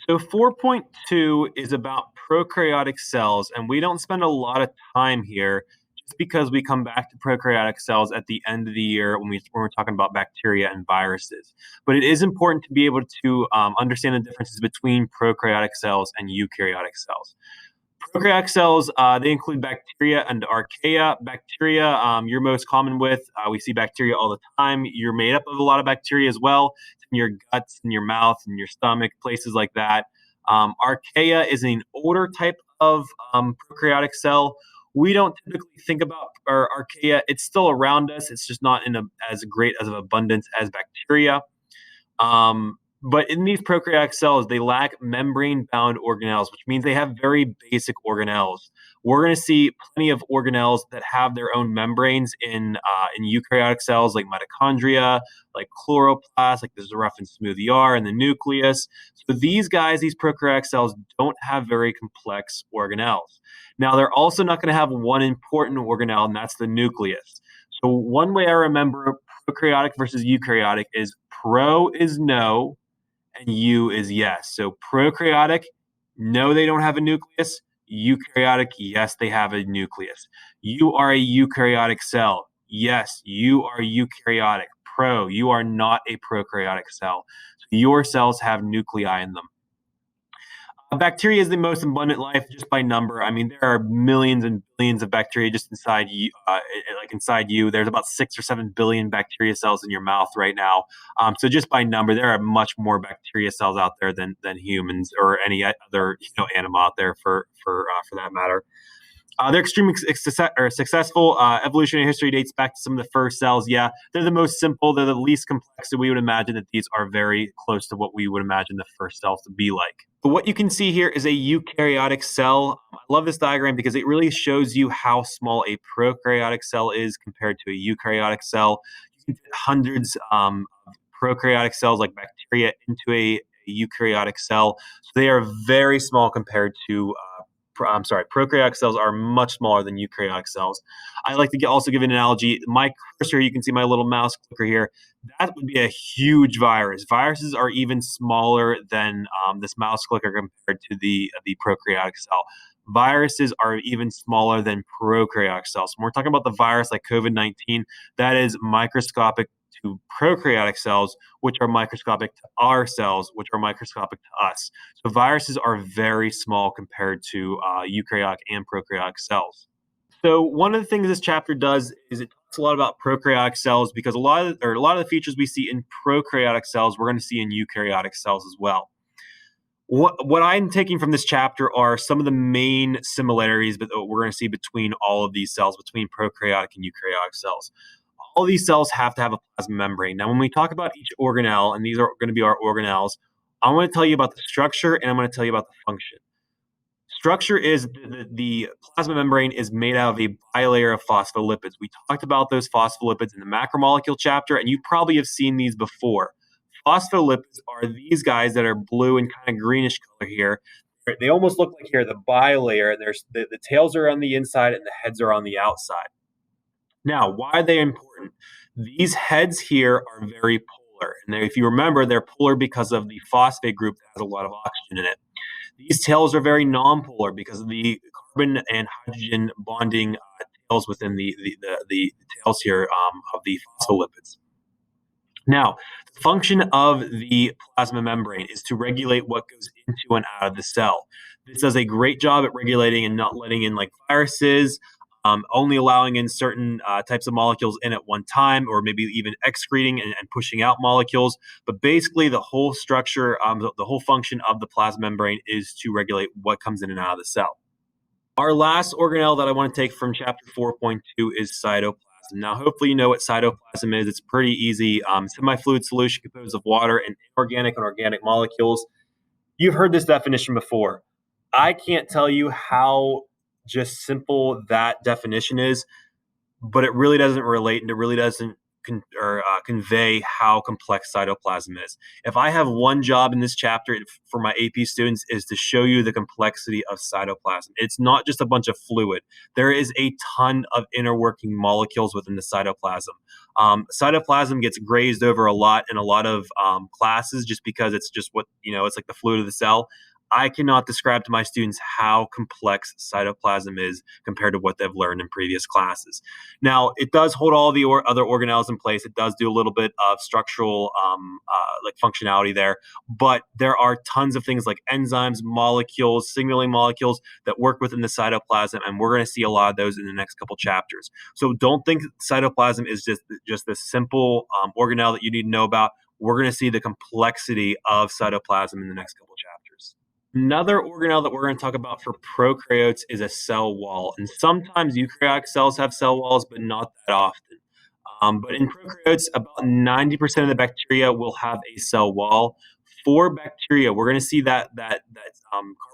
So 4.2 is about prokaryotic cells, and we don't spend a lot of time here just because we come back to prokaryotic cells at the end of the year when we're talking about bacteria and viruses. But it is important to be able to understand the differences between prokaryotic cells and eukaryotic cells. Prokaryotic cells, they include bacteria and archaea. Bacteria, you're most common with. We see bacteria all the time. You're made up of a lot of bacteria as well. It's in your guts, in your mouth, in your stomach, places like that. Archaea is an older type of prokaryotic cell. We don't typically think about our archaea. It's still around us. It's just not in as great as of abundance as bacteria. But in these prokaryotic cells, they lack membrane-bound organelles, which means they have very basic organelles. We're going to see plenty of organelles that have their own membranes in eukaryotic cells, like mitochondria, like chloroplasts, like there's a rough and smooth ER in the nucleus. So these guys, these prokaryotic cells, don't have very complex organelles. Now, they're also not going to have one important organelle, and that's the nucleus. So one way I remember prokaryotic versus eukaryotic is pro is no, and U is yes. So prokaryotic, no, they don't have a nucleus. Eukaryotic, yes, they have a nucleus. You are a eukaryotic cell. Yes, you are eukaryotic. Pro, you are not a prokaryotic cell. Your cells have nuclei in them. Bacteria is the most abundant life just by number. I mean, there are millions and billions of bacteria just inside you. Like inside you, there's about 6 or 7 billion bacteria cells in your mouth right now. So just by number, there are much more bacteria cells out there than humans or any other animal out there for that matter. They're extremely successful. Evolutionary history dates back to some of the first cells. Yeah, they're the most simple. They're the least complex. So we would imagine that these are very close to what we would imagine the first cells to be like. But what you can see here is a eukaryotic cell. I love this diagram because it really shows you how small a prokaryotic cell is compared to a eukaryotic cell. You can fit hundreds of prokaryotic cells like bacteria into a eukaryotic cell. So they are very small compared to prokaryotic cells are much smaller than eukaryotic cells. I like to also give an analogy. My cursor, you can see my little mouse clicker here. That would be a huge virus. Viruses are even smaller than this mouse clicker compared to the prokaryotic cell. Viruses are even smaller than prokaryotic cells. When we're talking about the virus like COVID-19, that is microscopic to prokaryotic cells, which are microscopic to our cells, which are microscopic to us. So viruses are very small compared to eukaryotic and prokaryotic cells. So one of the things this chapter does is it talks a lot about prokaryotic cells because a lot of the features we see in prokaryotic cells we're going to see in eukaryotic cells as well. What I'm taking from this chapter are some of the main similarities that we're going to see between all of these cells, between prokaryotic and eukaryotic cells. All these cells have to have a plasma membrane. Now, when we talk about each organelle, and these are going to be our organelles, I'm going to tell you about the structure and I'm going to tell you about the function. Structure is the plasma membrane is made out of a bilayer of phospholipids. We talked about those phospholipids in the macromolecule chapter, and you probably have seen these before. Phospholipids are these guys that are blue and kind of greenish color here. They almost look like here the bilayer. There's the tails are on the inside and the heads are on the outside. Now, why are they important? These heads here are very polar. And if you remember, they're polar because of the phosphate group that has a lot of oxygen in it. These tails are very nonpolar because of the carbon and hydrogen bonding tails within the tails here of the phospholipids. Now, the function of the plasma membrane is to regulate what goes into and out of the cell. This does a great job at regulating and not letting in like viruses, only allowing in certain types of molecules in at one time, or maybe even excreting and pushing out molecules. But basically, the whole structure, the whole function of the plasma membrane is to regulate what comes in and out of the cell. Our last organelle that I want to take from chapter 4.2 is cytoplasm. Now, hopefully you know what cytoplasm is. It's pretty easy. Semi-fluid solution composed of water and inorganic and organic molecules. You've heard this definition before. I can't tell you how just simple that definition is, but it really doesn't relate and it really doesn't convey how complex cytoplasm is. If I have one job in this chapter for my AP students is to show you the complexity of cytoplasm. It's not just a bunch of fluid. There is a ton of inner working molecules within the cytoplasm. Cytoplasm gets grazed over a lot in a lot of classes just because it's just it's like the fluid of the cell. I cannot describe to my students how complex cytoplasm is compared to what they've learned in previous classes. Now, it does hold all the other organelles in place. It does do a little bit of structural like functionality there, but there are tons of things like enzymes, molecules, signaling molecules that work within the cytoplasm, and we're going to see a lot of those in the next couple chapters. So don't think cytoplasm is just this simple organelle that you need to know about. We're going to see the complexity of cytoplasm in the next couple chapters. Another organelle that we're going to talk about for prokaryotes is a cell wall. And sometimes eukaryotic cells have cell walls, but not that often. But in prokaryotes, about 90% of the bacteria will have a cell wall. For bacteria, we're going to see that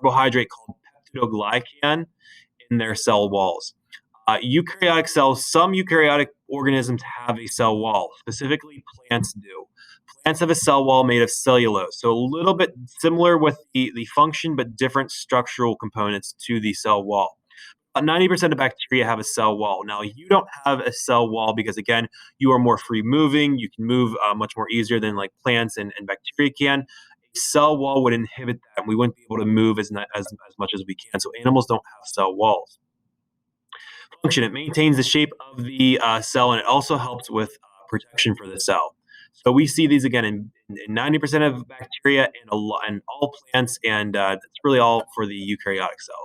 carbohydrate called peptidoglycan in their cell walls. Eukaryotic cells, some eukaryotic organisms have a cell wall. Specifically, plants do. Plants have a cell wall made of cellulose, so a little bit similar with the function, but different structural components to the cell wall. 90% of bacteria have a cell wall. Now, you don't have a cell wall because, again, you are more free moving. You can move much more easier than like plants and bacteria can. A cell wall would inhibit that, and we wouldn't be able to move as much as we can. So animals don't have cell walls. Function, it maintains the shape of the cell, and it also helps with protection for the cell. So we see these again in 90% of bacteria and all plants, and it's really all for the eukaryotic cells.